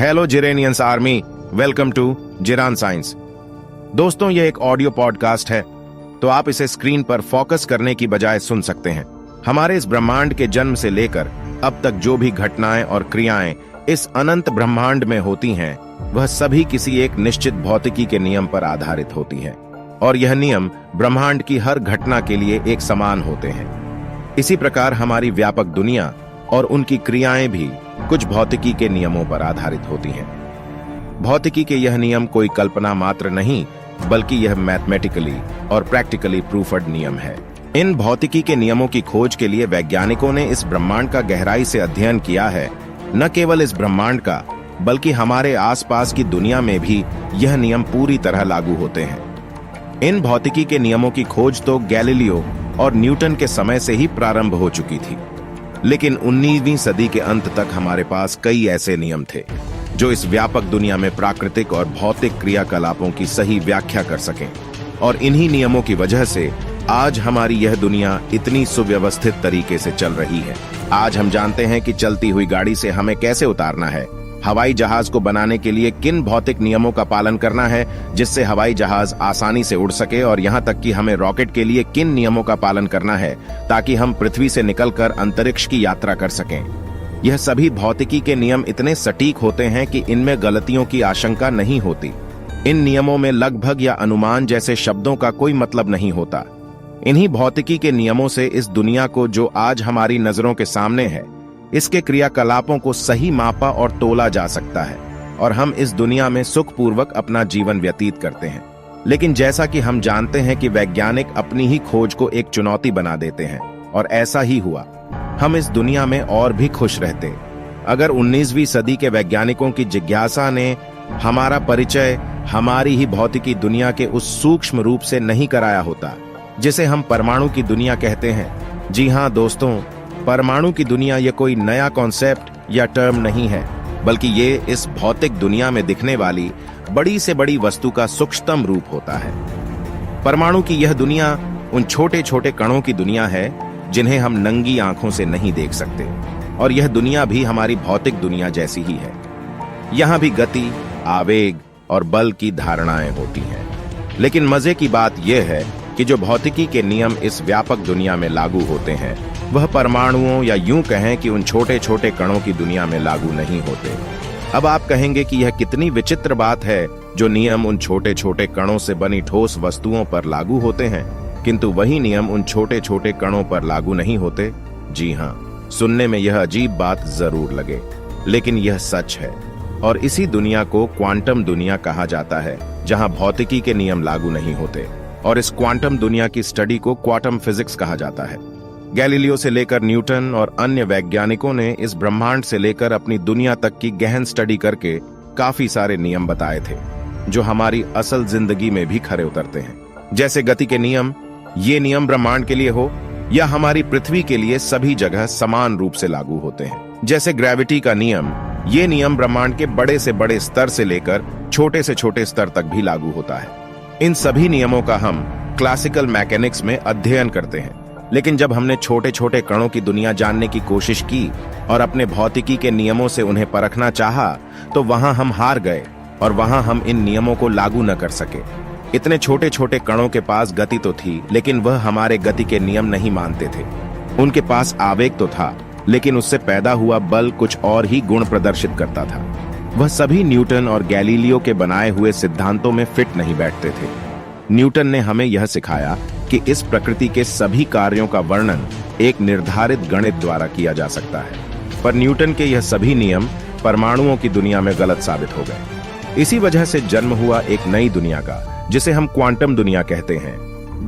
Hello Jiranians army, welcome to Jiran science. दोस्तों, यह एक ऑडियो पॉडकास्ट है, तो आप इसे स्क्रीन पर फोकस करने की बजाय सुन सकते हैं। हमारे इस ब्रह्मांड के जन्म से लेकर अब तक जो भी घटनाएं और क्रियाएं इस अनंत ब्रह्मांड में होती हैं, वह सभी किसी एक निश्चित भौतिकी के नियम पर आधारित होती हैं, और यह नियम ब्रह्मांड की हर घटना के लिए एक समान होते हैं। इसी प्रकार हमारी व्यापक दुनिया और उनकी क्रियाएं भी कुछ भौतिकी के नियमों पर आधारित होती हैं। भौतिकी के यह नियम कोई कल्पना मात्र नहीं, बल्कि यह मैथमेटिकली और प्रैक्टिकली प्रूफड नियम है। इन भौतिकी के नियमों की खोज के लिए वैज्ञानिकों ने इस ब्रह्मांड का गहराई से अध्ययन किया है। न केवल इस ब्रह्मांड का, बल्कि हमारे आसपास की दुनिया में भी यह नियम पूरी तरह लागू होते हैं। इन भौतिकी के नियमों की खोज तो गैलीलियो और न्यूटन के समय से ही प्रारंभ हो चुकी थी, लेकिन 19वीं सदी के अंत तक हमारे पास कई ऐसे नियम थे जो इस व्यापक दुनिया में प्राकृतिक और भौतिक क्रियाकलापों की सही व्याख्या कर सकें। और इन्हीं नियमों की वजह से आज हमारी यह दुनिया इतनी सुव्यवस्थित तरीके से चल रही है। आज हम जानते हैं कि चलती हुई गाड़ी से हमें कैसे उतारना है, हवाई जहाज को बनाने के लिए किन भौतिक नियमों का पालन करना है जिससे हवाई जहाज आसानी से उड़ सके, और यहाँ तक कि हमें रॉकेट के लिए किन नियमों का पालन करना है ताकि हम पृथ्वी से निकलकर अंतरिक्ष की यात्रा कर सकें। यह सभी भौतिकी के नियम इतने सटीक होते हैं कि इनमें गलतियों की आशंका नहीं होती। इन नियमों में लगभग या अनुमान जैसे शब्दों का कोई मतलब नहीं होता। इन्हीं भौतिकी के नियमों से इस दुनिया को, जो आज हमारी नजरों के सामने है, इसके क्रियाकलापों को सही मापा और तोला जा सकता है, और हम इस दुनिया में सुखपूर्वक अपना जीवन व्यतीत करते हैं। लेकिन जैसा कि हम जानते हैं कि वैज्ञानिक अपनी ही खोज को एक चुनौती बना देते हैं, और ऐसा ही हुआ। हम इस दुनिया में और भी खुश रहते अगर 19वीं सदी के वैज्ञानिकों की जिज्ञासा ने हमारा परिचय हमारी ही भौतिकी दुनिया के उस सूक्ष्म रूप से नहीं कराया होता जिसे हम परमाणु की दुनिया कहते हैं। जी हाँ दोस्तों, परमाणु की दुनिया ये कोई नया कॉन्सेप्ट या टर्म नहीं है, बल्कि ये इस भौतिक दुनिया में दिखने वाली बड़ी से बड़ी वस्तु का सूक्ष्मतम रूप होता है। परमाणु की यह दुनिया उन छोटे छोटे कणों की दुनिया है जिन्हें हम नंगी आंखों से नहीं देख सकते, और यह दुनिया भी हमारी भौतिक दुनिया जैसी ही है। यहाँ भी गति, आवेग और बल की धारणाएं होती हैं। लेकिन मजे की बात यह है कि जो भौतिकी के नियम इस व्यापक दुनिया में लागू होते हैं, वह परमाणुओं या यूं कहें कि उन छोटे छोटे कणों की दुनिया में लागू नहीं होते। अब आप कहेंगे कि यह कितनी विचित्र बात है, जो नियम उन छोटे छोटे कणों से बनी ठोस वस्तुओं पर लागू होते हैं, किंतु वही नियम उन छोटे छोटे कणों पर लागू नहीं होते। जी हाँ, सुनने में यह अजीब बात जरूर लगे, लेकिन यह सच है। और इसी दुनिया को क्वांटम दुनिया कहा जाता है, जहां भौतिकी के नियम लागू नहीं होते, और इस क्वांटम दुनिया की स्टडी को क्वांटम फिजिक्स कहा जाता है। गैलीलियो से लेकर न्यूटन और अन्य वैज्ञानिकों ने इस ब्रह्मांड से लेकर अपनी दुनिया तक की गहन स्टडी करके काफी सारे नियम बताए थे, जो हमारी असल जिंदगी में भी खरे उतरते हैं। जैसे गति के नियम, ये नियम ब्रह्मांड के लिए हो या हमारी पृथ्वी के लिए सभी जगह समान रूप से लागू होते हैं। जैसे ग्रेविटी का नियम, ये नियम ब्रह्मांड के बड़े से बड़े स्तर से लेकर छोटे से छोटे स्तर तक भी लागू होता है। इन सभी नियमों का हम क्लासिकल मैकेनिक्स में अध्ययन करते हैं, लेकिन जब हमने छोटे छोटे कणों की दुनिया जानने की कोशिश की और अपने भौतिकी के नियमों से उन्हें परखना चाहा, तो वहां हम हार गए, और वहां हम इन नियमों को लागू न कर सके। इतने छोटे छोटे कणों के पास गति तो थी, लेकिन वह हमारे गति के नियम नहीं मानते थे। उनके पास आवेग तो था, लेकिन उससे पैदा हुआ बल कुछ और ही गुण प्रदर्शित करता था। वह सभी न्यूटन और गैलीलियो के बनाए हुए सिद्धांतों में फिट नहीं बैठते थे। न्यूटन ने हमें यह सिखाया कि इस प्रकृति के सभी कार्यों का वर्णन एक निर्धारित गणित द्वारा किया जा सकता है, पर न्यूटन के यह सभी नियम परमाणुओं की दुनिया में गलत साबित हो गए। इसी वजह से जन्म हुआ एक नई दुनिया का, जिसे हम क्वांटम दुनिया कहते हैं।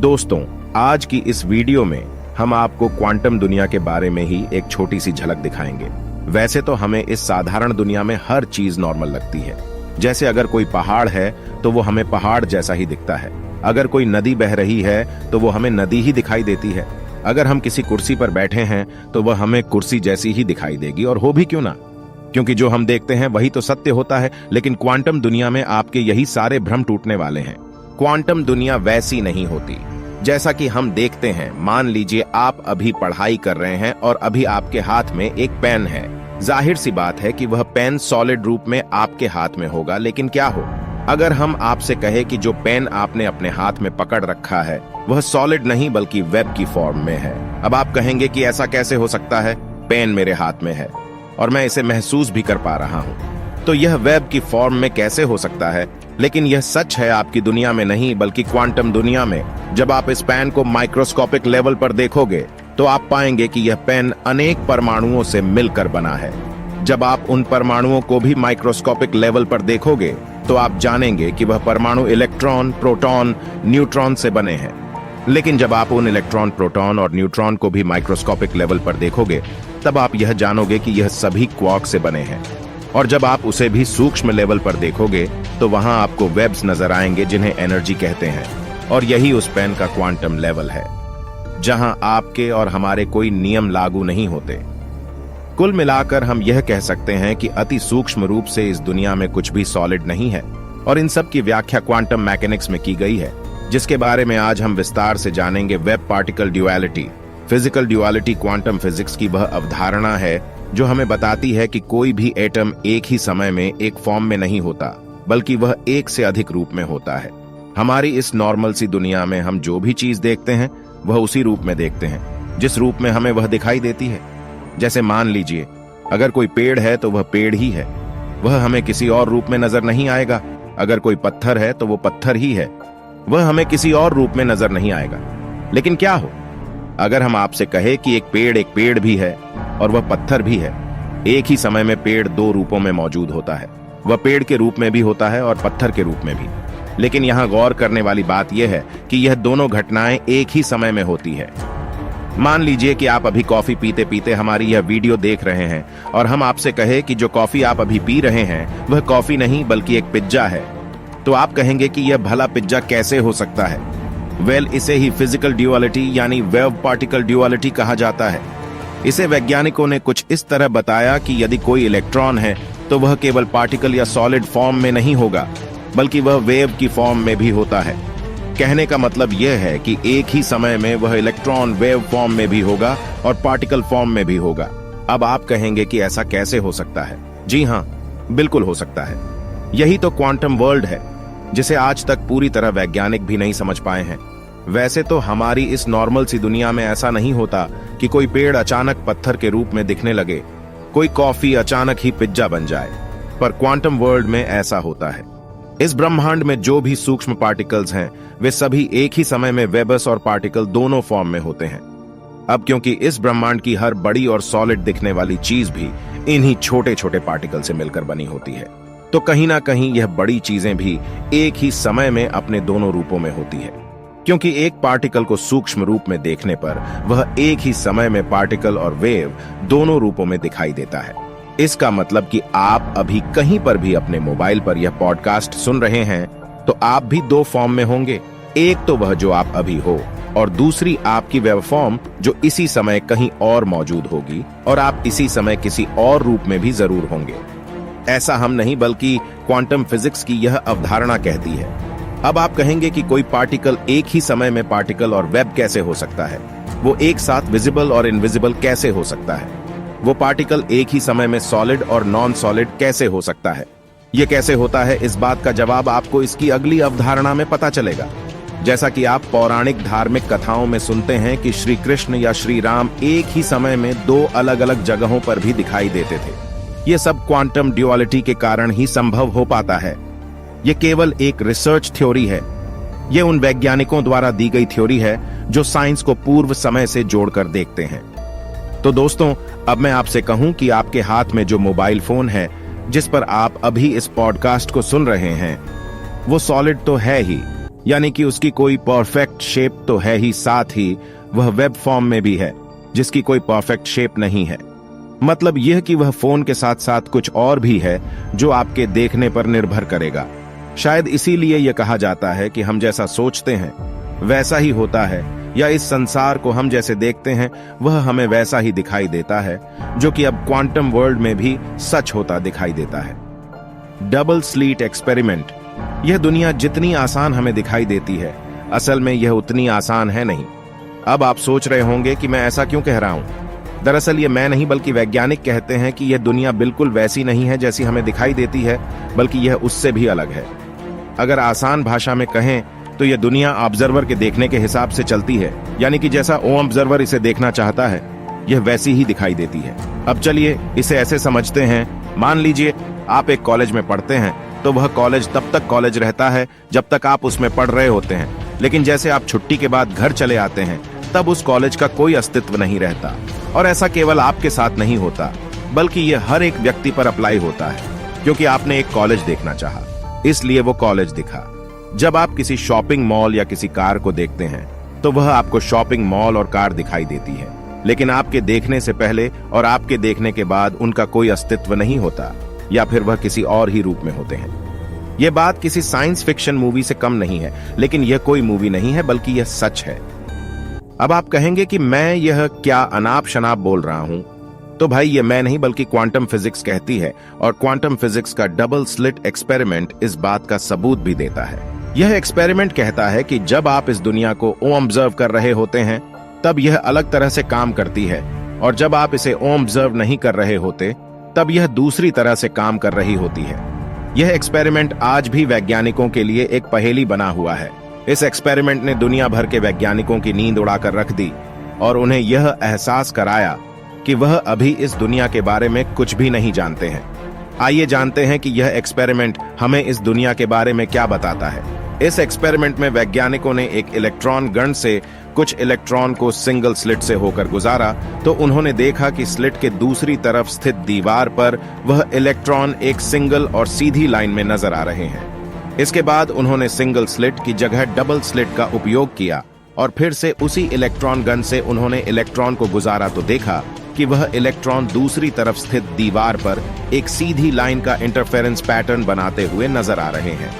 दोस्तों, आज की इस वीडियो में हम आपको क्वांटम दुनिया के बारे में ही एक छोटी सी झलक दिखाएंगे। वैसे तो हमें इस साधारण दुनिया में हर चीज नॉर्मल लगती है। जैसे अगर कोई पहाड़ है तो वो हमें पहाड़ जैसा ही दिखता है, अगर कोई नदी बह रही है तो वो हमें नदी ही दिखाई देती है, अगर हम किसी कुर्सी पर बैठे हैं तो वह हमें कुर्सी जैसी ही दिखाई देगी, और हो भी क्यों ना, क्योंकि जो हम देखते हैं वही तो सत्य होता है। लेकिन क्वांटम दुनिया में आपके यही सारे भ्रम टूटने वाले हैं। क्वांटम दुनिया वैसी नहीं होती जैसा कि हम देखते हैं। मान लीजिए आप अभी पढ़ाई कर रहे हैं और अभी आपके हाथ में एक पेन है, जाहिर सी बात है कि वह पेन सॉलिड रूप में आपके हाथ में होगा, लेकिन क्या हो अगर हम आपसे कहे कि जो पेन आपने अपने हाथ में पकड़ रखा है वह सॉलिड नहीं बल्कि वेब की फॉर्म में है। अब आप कहेंगे कि ऐसा कैसे हो सकता है, पेन मेरे हाथ में है और मैं इसे महसूस भी कर पा रहा हूं, तो यह वेब की फॉर्म में कैसे हो सकता है? लेकिन यह सच है आपकी दुनिया में नहीं बल्कि क्वांटम दुनिया में। जब आप इस पेन को माइक्रोस्कोपिक लेवल पर देखोगे तो आप पाएंगे कि यह पेन अनेक परमाणुओं से मिलकर बना है। जब आप उन परमाणुओं को भी माइक्रोस्कोपिक लेवल पर देखोगे तो आप जानेंगे कि वह परमाणु इलेक्ट्रॉन, प्रोटॉन, न्यूट्रॉन से बने हैं। लेकिन जब आप उन इलेक्ट्रॉन, प्रोटॉन और न्यूट्रॉन को भी माइक्रोस्कोपिक लेवल पर देखोगे तब आप यह जानोगे कि यह सभी क्वार्क से बने हैं। और जब आप उसे भी सूक्ष्म लेवल पर देखोगे तो वहां आपको वेब्स नजर आएंगे जिन्हें एनर्जी कहते हैं। और यही उस पेन का क्वांटम लेवल है जहां आपके और हमारे कोई नियम लागू नहीं होते। कुल मिलाकर हम यह कह सकते हैं कि अति सूक्ष्म रूप से इस दुनिया में कुछ भी सॉलिड नहीं है और इन सब की व्याख्या क्वांटम मैकेनिक्स में की गई है, जिसके बारे में आज हम विस्तार से जानेंगे। Web particle duality. Physical duality quantum physics की वह अवधारणा है जो हमें बताती है कि कोई भी एटम एक ही समय में एक फॉर्म में नहीं होता बल्कि वह एक से अधिक रूप में होता है। हमारी इस नॉर्मल सी दुनिया में हम जो भी चीज देखते हैं वह उसी रूप में देखते हैं जिस रूप में हमें वह दिखाई देती है। जैसे मान लीजिए अगर कोई पेड़ है तो वह पेड़ ही है, वह हमें किसी और रूप में नजर नहीं आएगा। अगर कोई पत्थर है तो वो पत्थर ही है, वह हमें किसी और रूप में नजर नहीं आएगा। लेकिन क्या हो अगर हम आपसे कहे कि एक पेड़ भी है और वह पत्थर भी है। एक ही समय में पेड़ दो रूपों में मौजूद होता है, वह पेड़ के रूप में भी होता है और पत्थर के रूप में भी। लेकिन यहां गौर करने वाली बात यह है कि यह दोनों घटनाएं एक ही समय में होती है। मान लीजिए कि आप अभी कॉफी पीते पीते हमारी यह वीडियो देख रहे हैं और हम आपसे कहे कि जो कॉफी आप अभी पी रहे हैं वह कॉफी नहीं बल्कि एक पिज्जा है, तो आप कहेंगे कि यह भला पिज्जा कैसे हो सकता है? इसे ही फिजिकल ड्युअलिटी यानी वेव पार्टिकल ड्युअलिटी कहा जाता है। इसे वैज्ञानिकों ने कुछ इस तरह बताया कि यदि कोई इलेक्ट्रॉन है तो वह केवल पार्टिकल या सॉलिड फॉर्म में नहीं होगा बल्कि वह वेव की फॉर्म में भी होता है। कहने का मतलब यह है कि एक ही समय में वह इलेक्ट्रॉन वेव फॉर्म में भी होगा और पार्टिकल फॉर्म में भी होगा। अब आप कहेंगे कि ऐसा कैसे हो सकता है? जी हां, बिल्कुल हो सकता है। यही तो क्वांटम वर्ल्ड है जिसे आज तक पूरी तरह वैज्ञानिक भी नहीं समझ पाए हैं। वैसे तो हमारी इस नॉर्मल सी दुनिया में ऐसा नहीं होता कि कोई पेड़ अचानक पत्थर के रूप में दिखने लगे, कोई कॉफी अचानक ही पिज्जा बन जाए, पर क्वांटम वर्ल्ड में ऐसा होता है। इस ब्रह्मांड में जो भी सूक्ष्म पार्टिकल्स हैं वे सभी एक ही समय में वेबस और पार्टिकल दोनों फॉर्म में होते हैं। अब क्योंकि इस ब्रह्मांड की हर बड़ी और सॉलिड दिखने वाली चीज भी इन्हीं छोटे छोटे पार्टिकल से मिलकर बनी होती है, तो कहीं ना कहीं यह बड़ी चीजें भी एक ही समय में अपने दोनों रूपों में होती है। क्योंकि एक पार्टिकल को सूक्ष्म रूप में देखने पर वह एक ही समय में पार्टिकल और वेव दोनों रूपों में दिखाई देता है। इसका मतलब कि आप अभी कहीं पर भी अपने मोबाइल पर यह पॉडकास्ट सुन रहे हैं तो आप भी दो फॉर्म में होंगे। एक तो वह जो आप अभी हो और दूसरी आपकी वेब फॉर्म जो इसी समय कहीं और मौजूद होगी और आप इसी समय किसी और रूप में भी जरूर होंगे। ऐसा हम नहीं बल्कि क्वांटम फिजिक्स की यह अवधारणा कहती है। अब आप कहेंगे कि कोई पार्टिकल एक ही समय में पार्टिकल और वेब कैसे हो सकता है? वो एक साथ विजिबल और इनविजिबल कैसे हो सकता है? वो पार्टिकल एक ही समय में सॉलिड और नॉन सॉलिड कैसे हो सकता है? ये कैसे होता है, इस बात का जवाब आपको इसकी अगली अवधारणा में पता चलेगा। जैसा कि आप पौराणिक धार्मिक कथाओं में सुनते हैं कि श्री कृष्ण या श्री राम एक ही समय में दो अलग अलग जगहों पर भी दिखाई देते थे। ये सब क्वांटम ड्युअलिटी के कारण ही संभव हो पाता है। ये केवल एक रिसर्च थ्योरी है। ये उन वैज्ञानिकों द्वारा दी गई थ्योरी है जो साइंस को पूर्व समय से जोड़कर देखते हैं। तो दोस्तों, अब मैं आपसे कहूं कि आपके हाथ में जो मोबाइल फोन है जिस पर आप अभी इस पॉडकास्ट को सुन रहे हैं वो सॉलिड तो है ही, यानी कि उसकी कोई परफेक्ट शेप तो है ही, साथ ही वह वेब फॉर्म में भी है जिसकी कोई परफेक्ट शेप नहीं है। मतलब यह कि वह फोन के साथ साथ कुछ और भी है जो आपके देखने पर निर्भर करेगा। शायद इसीलिए यह कहा जाता है कि हम जैसा सोचते हैं वैसा ही होता है, या इस संसार को हम जैसे देखते हैं वह हमें वैसा ही दिखाई देता है, जो कि अब क्वांटम वर्ल्ड में भी सच होता दिखाई देता है। Double slit experiment. यह दुनिया जितनी आसान हमें दिखाई देती है असल में यह उतनी आसान है नहीं। अब आप सोच रहे होंगे कि मैं ऐसा क्यों कह रहा हूं। दरअसल ये मैं नहीं बल्कि वैज्ञानिक कहते हैं कि यह दुनिया बिल्कुल वैसी नहीं है जैसी हमें दिखाई देती है, बल्कि यह उससे भी अलग है। अगर आसान भाषा में कहें तो यह दुनिया ऑब्जर्वर के देखने के हिसाब से चलती है, यानी कि जैसा ऑब्जर्वर इसे देखना चाहता है यह वैसी ही दिखाई देती है। अब चलिए इसे ऐसे समझते हैं, मान लीजिए आप एक कॉलेज में पढ़ते हैं तो वह कॉलेज तब तक कॉलेज रहता है जब तक आप उसमें पढ़ रहे होते हैं, लेकिन जैसे आप छुट्टी के बाद घर चले आते हैं तब उस कॉलेज का कोई अस्तित्व नहीं रहता। और ऐसा केवल आपके साथ नहीं होता, बल्कि यह हर एक व्यक्ति पर अप्लाई होता है, क्योंकि आपने एक कॉलेज देखना चाहा, इसलिए वो कॉलेज दिखा। जब आप किसी शॉपिंग मॉल या किसी कार को देखते हैं तो वह आपको शॉपिंग मॉल और कार दिखाई देती है, लेकिन आपके देखने से पहले और आपके देखने के बाद उनका कोई अस्तित्व नहीं होता, या फिर वह किसी और ही रूप में होते हैं। यह बात किसी साइंस फिक्शन मूवी से कम नहीं है, लेकिन यह कोई मूवी नहीं है बल्कि यह सच है। अब आप कहेंगे कि मैं यह क्या अनाप शनाप बोल रहा हूं, तो भाई ये मैं नहीं बल्कि क्वांटम फिजिक्स कहती है, और क्वांटम फिजिक्स का डबल स्लिट एक्सपेरिमेंट इस बात का सबूत भी देता है। यह एक्सपेरिमेंट कहता है कि जब आप इस दुनिया को ऑब्जर्व कर रहे होते हैं तब यह अलग तरह से काम करती है, और जब आप इसे ऑब्जर्व नहीं कर रहे होते तब यह दूसरी तरह से काम कर रही होती है। यह एक्सपेरिमेंट आज भी वैज्ञानिकों के लिए एक पहेली बना हुआ है। इस एक्सपेरिमेंट ने दुनिया भर के वैज्ञानिकों की नींद उड़ाकर रख दी और उन्हें यह एहसास कराया कि वह अभी इस दुनिया के बारे में कुछ भी नहीं जानते हैं। आइए जानते हैं कि यह एक्सपेरिमेंट हमें इस दुनिया के बारे में क्या बताता है। इस एक्सपेरिमेंट में वैज्ञानिकों ने एक इलेक्ट्रॉन गन से कुछ इलेक्ट्रॉन को सिंगल स्लिट से होकर गुजारा, तो उन्होंने देखा कि स्लिट के दूसरी तरफ स्थित दीवार पर वह इलेक्ट्रॉन एक सिंगल और सीधी लाइन में नजर आ रहे हैं। इसके बाद उन्होंने सिंगल स्लिट की जगह डबल स्लिट का उपयोग किया और फिर से उसी इलेक्ट्रॉन गन से उन्होंने इलेक्ट्रॉन को गुजारा, तो देखा कि वह इलेक्ट्रॉन दूसरी तरफ स्थित दीवार पर एक सीधी लाइन का इंटरफेरेंस पैटर्न बनाते हुए नजर आ रहे हैं।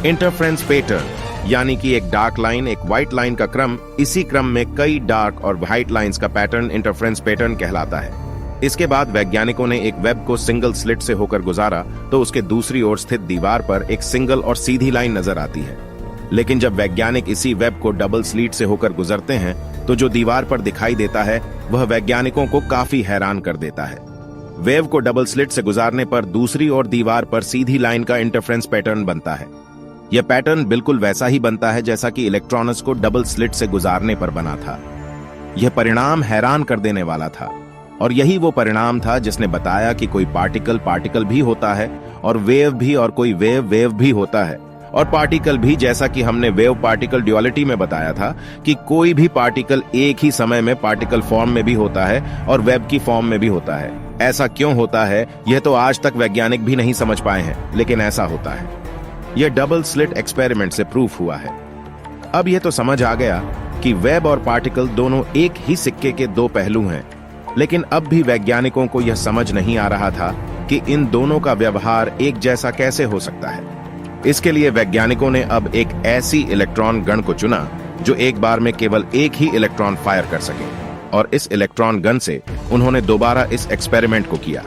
इंटरफेरेंस पैटर्न यानी कि एक डार्क लाइन, एक व्हाइट लाइन का क्रम, इसी क्रम में कई डार्क और व्हाइट लाइंस का पैटर्न इंटरफेरेंस पैटर्न कहलाता है। इसके बाद वैज्ञानिकों ने एक वेब को सिंगल स्लिट से होकर गुजारा, तो उसके दूसरी ओर स्थित दीवार पर एक सिंगल और सीधी लाइन नजर आती है। लेकिन जब वैज्ञानिक इसी वेब को डबल स्लिट से होकर गुजरते हैं तो जो दीवार पर दिखाई देता है वह वैज्ञानिकों को काफी हैरान कर देता है। वेव को डबल स्लिट से गुजारने पर दूसरी ओर दीवार पर सीधी लाइन का इंटरफेरेंस पैटर्न बनता है। यह पैटर्न बिल्कुल वैसा ही बनता है जैसा कि इलेक्ट्रॉन्स को डबल स्लिट से गुजारने पर बना था। यह परिणाम हैरान कर देने वाला था, और यही वो परिणाम था जिसने बताया कि कोई पार्टिकल भी होता है और वेव भी, और कोई वेव भी होता है, और पार्टिकल भी, जैसा कि हमने वेव पार्टिकल ड्युअलिटी में बताया था कि कोई भी पार्टिकल एक ही समय में पार्टिकल फॉर्म में भी होता है और वेब की फॉर्म में भी होता है। ऐसा क्यों होता है यह तो आज तक वैज्ञानिक भी नहीं समझ पाए हैं, लेकिन ऐसा होता है। यह डबल स्लिट एक्सपेरिमेंट से प्रूफ हुआ है। अब यह तो समझ आ गया कि वेब और पार्टिकल दोनों एक ही सिक्के के दो पहलू हैं, लेकिन अब भी वैज्ञानिकों को यह समझ नहीं आ रहा था कि इन दोनों का व्यवहार एक जैसा कैसे हो सकता है। इसके लिए वैज्ञानिकों ने अब एक ऐसी इलेक्ट्रॉन गन को चुना जो एक बार में केवल एक ही इलेक्ट्रॉन फायर कर सके, और इस इलेक्ट्रॉन गन से उन्होंने दोबारा इस एक्सपेरिमेंट को किया।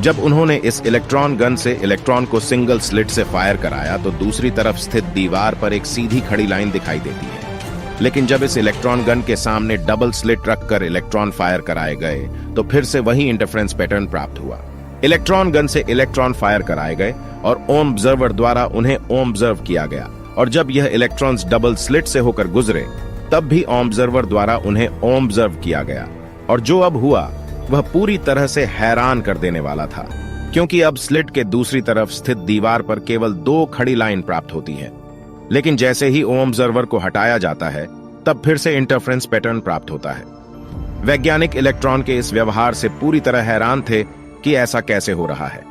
जब उन्होंने इस इलेक्ट्रॉन गन से इलेक्ट्रॉन को सिंगल स्लिट से फायर कराया तो दूसरी तरफ स्थित दीवार पर एक सीधी खड़ी लाइन दिखाई देती है। लेकिन जब इस इलेक्ट्रॉन गन के सामने डबल स्लिट रखकर इलेक्ट्रॉन फायर कराए गए तो फिर से वही इंटरफेरेंस पैटर्न प्राप्त हुआ। इलेक्ट्रॉन गन से इलेक्ट्रॉन फायर कराए गए और ऑब्जर्वर द्वारा उन्हें ऑब्जर्व किया गया, और जब यह इलेक्ट्रॉन्स डबल स्लिट से होकर गुजरे तब भी ऑब्जर्वर द्वारा उन्हें ऑब्जर्व किया गया, और जो अब हुआ वह पूरी तरह से हैरान कर देने वाला था, क्योंकि अब स्लिट के दूसरी तरफ स्थित दीवार पर केवल दो खड़ी लाइन प्राप्त होती है। लेकिन जैसे ही ऑब्जर्वर को हटाया जाता है तब फिर से इंटरफेरेंस पैटर्न प्राप्त होता है। वैज्ञानिक इलेक्ट्रॉन के इस व्यवहार से पूरी तरह हैरान थे कि ऐसा कैसे हो रहा है।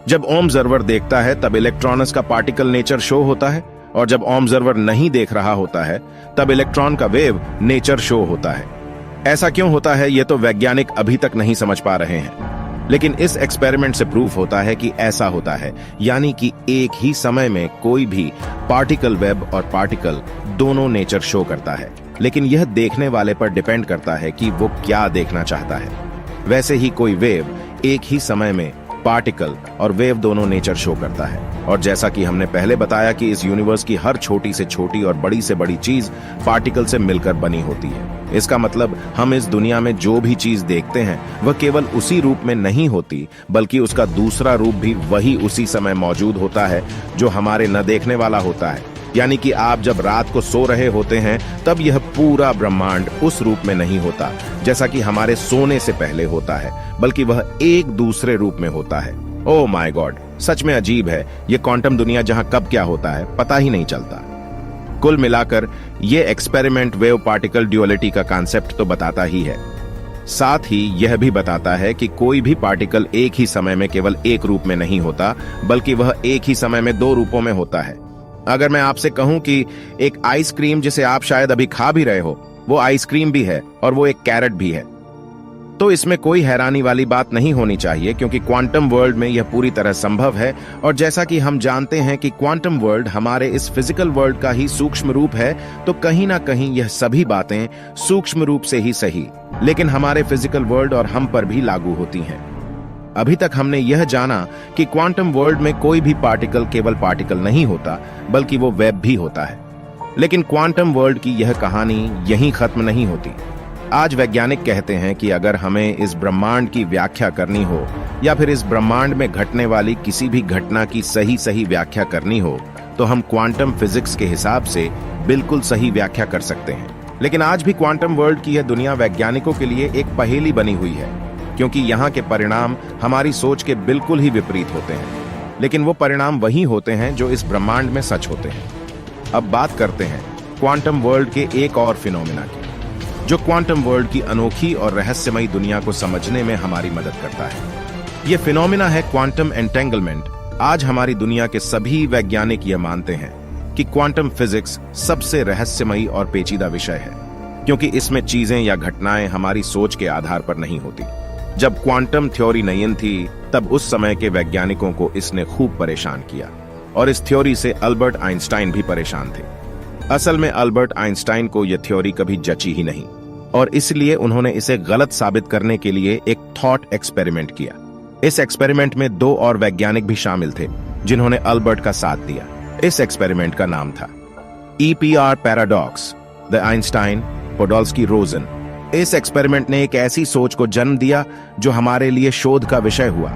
जब ऑब्जर्वर देखता है तब इलेक्ट्रॉन्स का पार्टिकल नेचर शो होता है, और जब ऑब्जर्वर नहीं देख रहा होता है तब इलेक्ट्रॉन का वेव नेचर शो होता है। ऐसा क्यों होता है यह तो वैज्ञानिक अभी तक नहीं समझ पा रहे हैं, लेकिन इस एक्सपेरिमेंट से प्रूफ होता है कि ऐसा होता है, यानी कि एक ही समय में कोई भी पार्टिकल वेब और पार्टिकल दोनों नेचर शो करता है, लेकिन यह देखने वाले पर डिपेंड करता है कि वो क्या देखना चाहता है। वैसे ही कोई वेव एक ही समय में पार्टिकल और वेव दोनों नेचर शो करता है। और जैसा कि हमने पहले बताया कि इस यूनिवर्स की हर छोटी से छोटी और बड़ी से बड़ी चीज पार्टिकल से मिलकर बनी होती है। इसका मतलब हम इस दुनिया में जो भी चीज देखते हैं वह केवल उसी रूप में नहीं होती, बल्कि उसका दूसरा रूप भी वही उसी समय मौजूद होता है जो हमारे न देखने वाला होता है। यानी कि आप जब रात को सो रहे होते हैं तब यह पूरा ब्रह्मांड उस रूप में नहीं होता जैसा कि हमारे सोने से पहले होता है, बल्कि वह एक दूसरे रूप में होता है। ओह माय गॉड, सच में अजीब है ये क्वांटम दुनिया, जहां कब क्या होता है पता ही नहीं चलता। कुल मिलाकर ये एक्सपेरिमेंट वेव पार्टिकल ड्यूअलिटी का कॉन्सेप्ट तो बताता ही है, साथ ही यह भी बताता है कि कोई भी पार्टिकल एक ही समय में केवल एक रूप में नहीं होता, बल्कि वह एक ही समय में दो रूपों में होता है। अगर मैं आपसे कहूं कि एक आइसक्रीम जिसे आप शायद अभी खा भी रहे हो, वो आइसक्रीम भी है और वो एक कैरेट भी है, तो इसमें कोई हैरानी वाली बात नहीं होनी चाहिए, क्योंकि क्वांटम वर्ल्ड में यह पूरी तरह संभव है। और जैसा कि हम जानते हैं कि क्वांटम वर्ल्ड हमारे इस फिजिकल वर्ल्ड का ही सूक्ष्म रूप है, तो कहीं ना कहीं यह सभी बातें सूक्ष्म रूप से ही सही, लेकिन हमारे फिजिकल वर्ल्ड और हम पर भी लागू होती हैं। अभी तक हमने यह जाना कि क्वांटम वर्ल्ड में कोई भी पार्टिकल केवल पार्टिकल नहीं होता, बल्कि वो वेब भी होता है। लेकिन क्वांटम वर्ल्ड की यह कहानी यहीं खत्म नहीं होती। आज वैज्ञानिक कहते हैं कि अगर हमें इस ब्रह्मांड की व्याख्या करनी हो, या फिर इस ब्रह्मांड में घटने वाली किसी भी घटना की सही व्याख्या करनी हो, तो हम क्वांटम फिजिक्स के हिसाब से बिल्कुल सही व्याख्या कर सकते हैं। लेकिन आज भी क्वांटम वर्ल्ड की यह दुनिया वैज्ञानिकों के लिए एक पहेली बनी हुई है, क्योंकि यहाँ के परिणाम हमारी सोच के बिल्कुल ही विपरीत होते हैं। लेकिन वो परिणाम वही होते हैं जो इस ब्रह्मांड में सच होते हैं। अब बात करते हैं क्वांटम वर्ल्ड के एक और फिनोमिना की, जो क्वांटम वर्ल्ड की अनोखी और रहस्यमयी दुनिया को समझने में हमारी मदद करता है। यह फिनोमिना है क्वांटम एंटेंगलमेंट। आज हमारी दुनिया के सभी वैज्ञानिक यह मानते हैं कि क्वांटम फिजिक्स सबसे रहस्यमयी और पेचीदा विषय है, क्योंकि इसमें चीजें या घटनाएं हमारी सोच के आधार पर नहीं होती। जब क्वांटम थ्योरी नयन थी, तब उस समय के वैज्ञानिकों को इसने खूब परेशान किया, और इस थ्योरी से अल्बर्ट आइंस्टाइन भी परेशान थे। असल में अल्बर्ट आइंस्टाइन को यह थ्योरी कभी जची ही नहीं, और इसलिए उन्होंने इसे गलत साबित करने के लिए एक थॉट एक्सपेरिमेंट किया। इस एक्सपेरिमेंट में दो और वैज्ञानिक भी शामिल थे जिन्होंने अल्बर्ट का साथ दिया। इस एक्सपेरिमेंट का नाम था EPR paradox, the Einstein Podolsky Rosen. इस एक्सपेरिमेंट ने एक ऐसी सोच को जन्म दिया जो हमारे लिए शोध का विषय हुआ।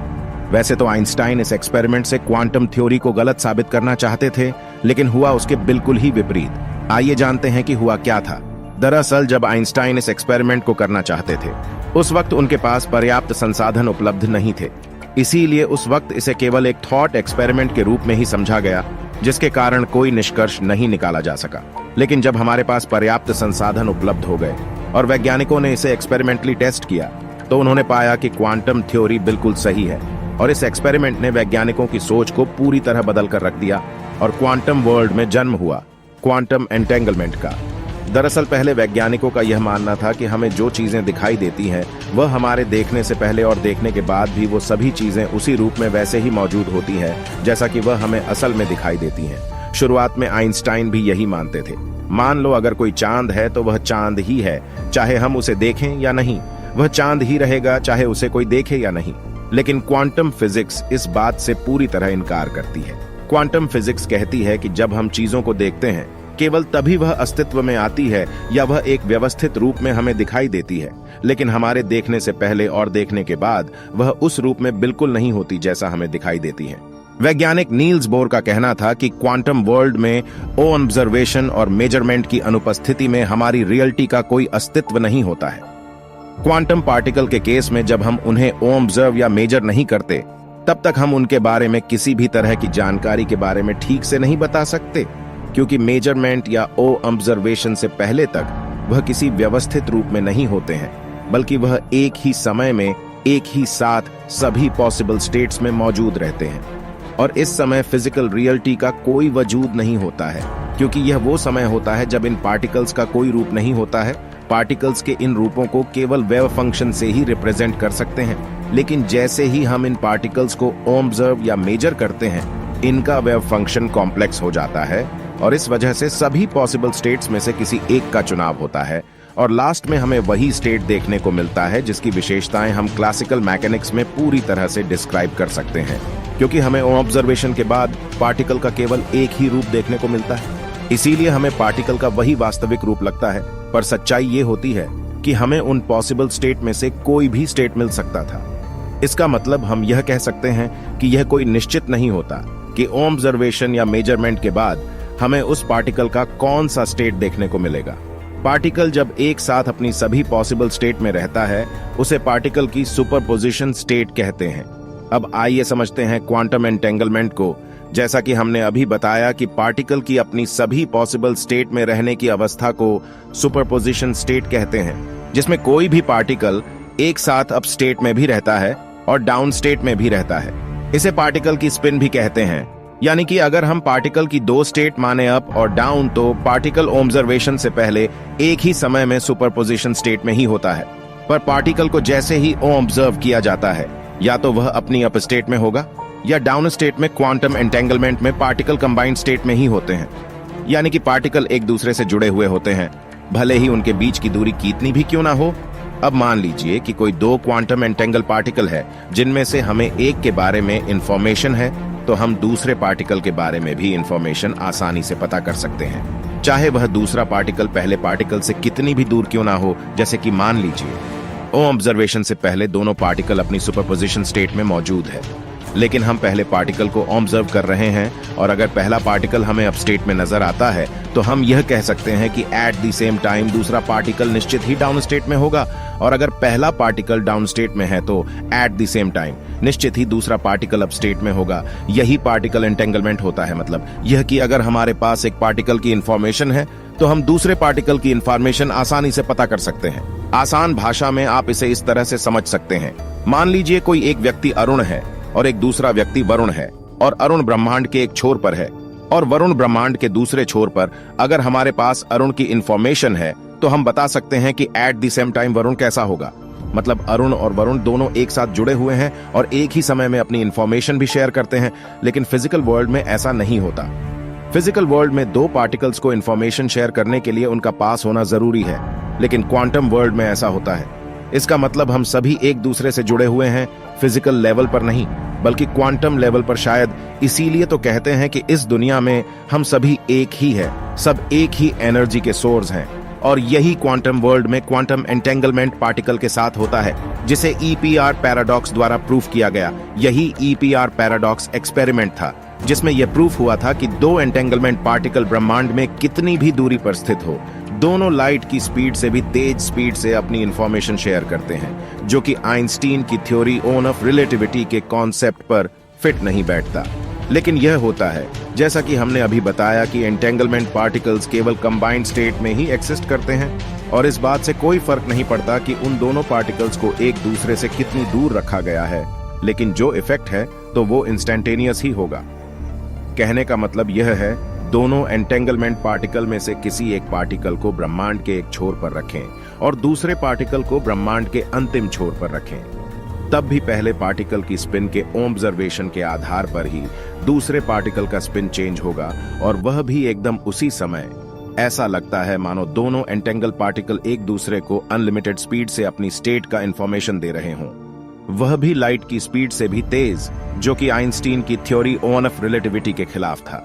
वैसे तो आइंस्टाइन इस एक्सपेरिमेंट से क्वांटम थ्योरी को गलत साबित करना चाहते थे, लेकिन हुआ उसके बिल्कुल ही विपरीत। आइए जानते हैं कि हुआ क्या था। दरअसल जब आइंस्टाइन इस एक्सपेरिमेंट को करना चाहते थे, उस वक्त उनके पास पर्याप्त संसाधन उपलब्ध नहीं थे। इसीलिए उस वक्त इसे केवल एक थॉट एक्सपेरिमेंट के रूप में ही समझा गया, जिसके कारण कोई निष्कर्ष नहीं निकाला जा सका। लेकिन जब हमारे पास पर्याप्त संसाधन उपलब्ध हो गए और वैज्ञानिकों ने इसे एक्सपेरिमेंटली टेस्ट किया, तो उन्होंने पाया कि क्वांटम थ्योरी बिल्कुल सही है, और इस एक्सपेरिमेंट ने वैज्ञानिकों की सोच को पूरी तरह बदल कर रख दिया, और क्वांटम वर्ल्ड में जन्म हुआ क्वांटम एंटेंगलमेंट का। दरअसल पहले वैज्ञानिकों का यह मानना था कि हमें जो चीजें दिखाई देती हैं, वह हमारे देखने से पहले और देखने के बाद भी वो सभी चीजें उसी रूप में वैसे ही मौजूद होती हैं जैसा कि वह हमें असल में दिखाई देती हैं। शुरुआत में आइंस्टाइन भी यही मानते थे। मान लो अगर कोई चांद है तो वह चांद ही है, चाहे हम उसे देखें या नहीं, वह चांद ही रहेगा, चाहे उसे कोई देखे या नहीं। लेकिन क्वांटम फिजिक्स इस बात से पूरी तरह इनकार करती है। क्वांटम फिजिक्स कहती है कि जब हम चीजों को देखते हैं, केवल तभी वह अस्तित्व में आती है या वह एक व्यवस्थित रूप में हमें दिखाई देती है, लेकिन हमारे देखने से पहले और देखने के बाद वह उस रूप में बिल्कुल नहीं होती जैसा हमें दिखाई देती है। वैज्ञानिक नील्स बोर का कहना था कि क्वांटम वर्ल्ड में ऑब्जर्वेशन और मेजरमेंट की अनुपस्थिति में हमारी रियलिटी का कोई अस्तित्व नहीं होता है। क्वांटम पार्टिकल के केस में जब हम उन्हें ऑब्जर्व या मेजर नहीं करते, तब तक हम उनके बारे में किसी भी तरह की जानकारी के बारे में ठीक से नहीं बता सकते, क्योंकि मेजरमेंट या ऑब्जर्वेशन से पहले तक वह किसी व्यवस्थित रूप में नहीं होते हैं, बल्कि वह एक ही समय में एक ही साथ सभी पॉसिबल स्टेट्स में मौजूद रहते हैं। और इस समय फिजिकल रियलिटी का कोई वजूद नहीं होता है, क्योंकि यह वो समय होता है जब इन पार्टिकल्स का कोई रूप नहीं होता है। पार्टिकल्स के इन रूपों को केवल वेव फंक्शन से ही रिप्रेजेंट कर सकते हैं, लेकिन जैसे ही हम इन पार्टिकल्स को ऑब्जर्व या मेजर करते हैं, इनका वेव फंक्शन कॉम्प्लेक्स हो जाता है, और इस वजह से सभी पॉसिबल स्टेट्स में से किसी एक का चुनाव होता है, और लास्ट में हमें वही स्टेट देखने को मिलता है जिसकी विशेषताएं हम क्लासिकल मैकेनिक्स में पूरी तरह से डिस्क्राइब कर सकते हैं, क्योंकि हमें ऑब्जर्वेशन के बाद पार्टिकल का केवल एक ही रूप देखने को मिलता है। इसीलिए हमें पार्टिकल का वही वास्तविक रूप लगता है, पर सच्चाई ये होती है कि हमें उन पॉसिबल स्टेट में से कोई भी स्टेट मिल सकता था। इसका मतलब हम यह कह सकते हैं कि यह कोई निश्चित नहीं होता कि ऑब्जर्वेशन या मेजरमेंट के बाद हमें उस पार्टिकल का कौन सा स्टेट देखने को मिलेगा। पार्टिकल जब एक साथ अपनी सभी पॉसिबल स्टेट में रहता है, उसे पार्टिकल की सुपरपोजिशन स्टेट कहते हैं। अब आइए समझते हैं क्वांटम एंटेंगलमेंट को। जैसा कि हमने अभी बताया कि पार्टिकल की अपनी सभी पॉसिबल स्टेट में रहने की अवस्था को सुपरपोजिशन स्टेट कहते हैं, जिसमें कोई भी पार्टिकल एक साथ अप स्टेट में भी रहता है और डाउन स्टेट में भी रहता है। इसे पार्टिकल की स्पिन भी कहते हैं। यानी कि अगर हम पार्टिकल की दो स्टेट माने अप और डाउन, तो पार्टिकल ऑब्जर्वेशन से पहले एक ही समय में सुपरपोजिशन स्टेट में ही होता है। पर पार्टिकल को जैसे ही ऑब्जर्व किया जाता है, या तो वह अपनी अप स्टेट में होगा या डाउन स्टेट में। क्वांटम एंटेंगलमेंट में पार्टिकल कंबाइंड स्टेट में ही होते हैं, यानी कि पार्टिकल एक दूसरे से जुड़े हुए होते हैं, भले ही उनके बीच की दूरी कितनी भी क्यों ना हो। अब मान लीजिए कि कोई दो क्वांटम एंटेंगल पार्टिकल है, जिनमें से हमें एक के बारे में इंफॉर्मेशन है, तो हम दूसरे पार्टिकल के बारे में भी इंफॉर्मेशन आसानी से पता कर सकते हैं, चाहे वह दूसरा पार्टिकल पहले पार्टिकल से कितनी भी दूर क्यों ना हो। जैसे कि मान लीजिए ऑब्जर्वेशन से पहले दोनों पार्टिकल अपनी सुपरपोजिशन स्टेट में मौजूद है, लेकिन हम पहले पार्टिकल को ऑब्जर्व कर रहे हैं, और अगर पहला पार्टिकल हमें अप स्टेट में नजर आता है, तो हम यह कह सकते हैं कि एट द सेम टाइम दूसरा पार्टिकल निश्चित ही डाउन स्टेट में होगा। और अगर पहला पार्टिकल डाउन स्टेट में है, तो एट द सेम टाइम निश्चित ही दूसरा पार्टिकल अप स्टेट में होगा। यही पार्टिकल एंटेंगलमेंट होता है। मतलब यह कि अगर हमारे पास एक पार्टिकल की इंफॉर्मेशन है, तो हम दूसरे पार्टिकल की इंफॉर्मेशन आसानी से पता कर सकते हैं। आसान भाषा में आप इसे इस तरह से समझ सकते हैं। मान लीजिए कोई एक व्यक्ति अरुण है और एक दूसरा व्यक्ति वरुण है, और अरुण ब्रह्मांड के एक छोर पर है और वरुण ब्रह्मांड के दूसरे छोर पर। अगर हमारे पास अरुण की इंफॉर्मेशन है, तो हम बता सकते हैं कि at the same time Varun कैसा होगा। मतलब अरुण और वरुण दोनों एक साथ जुड़े हुए हैं और एक ही समय में अपनी इंफॉर्मेशन भी शेयर करते हैं। लेकिन फिजिकल वर्ल्ड में ऐसा नहीं होता। फिजिकल वर्ल्ड में दो पार्टिकल्स को इंफॉर्मेशन शेयर करने के लिए उनका पास होना जरूरी है, लेकिन क्वांटम वर्ल्ड में ऐसा होता है। इसका मतलब हम सभी एक दूसरे से जुड़े हुए हैं, फिजिकल लेवल पर नहीं, बल्कि क्वांटम लेवल पर। शायद इसीलिए तो कहते हैं कि इस दुनिया में हम सभी एक ही है, सब एक ही एनर्जी के सोर्स हैं। और यही क्वांटम वर्ल्ड में क्वांटम एंटेंगलमेंट पार्टिकल के साथ होता है, जिसे ईपीआर पैराडॉक्स द्वारा प्रूफ किया गया। यही ईपीआर पैराडॉक्स एक्सपेरिमेंट था, जिसमें यह प्रूफ हुआ था कि दो एंटेंगलमेंट पार्टिकल ब्रह्मांड में कितनी भी दूरी पर स्थित हो, दोनों लाइट की स्पीड से भी तेज स्पीड से अपनी इंफॉर्मेशन शेयर करते हैं, जो कि आइंस्टीन की थ्योरी ऑफ रिलेटिविटी के कॉन्सेप्ट पर फिट नहीं बैठता। लेकिन यह होता है, जैसा कि हमने अभी बताया, कि एंटेंगलमेंट पार्टिकल्स केवल कंबाइंड स्टेट में ही एक्सिस्ट करते हैं, और इस बात से कोई फर्क नहीं पड़ता कि उन दोनों पार्टिकल्स को एक दूसरे से कितनी दूर रखा गया है। लेकिन जो इफेक्ट है, तो वो इंस्टेंटेनियस ही होगा। कहने का मतलब यह है, दोनों एंटेंगलमेंट पार्टिकल में से किसी एक पार्टिकल को ब्रह्मांड के एक छोर पर रखें और दूसरे पार्टिकल को ब्रह्मांड के अंतिम छोर पर रखें, तब भी पहले पार्टिकल की स्पिन के ऑब्जर्वेशन के आधार पर ही दूसरे पार्टिकल का स्पिन चेंज होगा, और वह भी एकदम उसी समय। ऐसा लगता है मानो दोनों एंटेंगल पार्टिकल एक दूसरे को अनलिमिटेड स्पीड से अपनी स्टेट का इंफॉर्मेशन दे रहे हों, वह भी लाइट की स्पीड से भी तेज, जो कि आइंस्टीन की थ्योरी ऑफ रिलेटिविटी के खिलाफ था।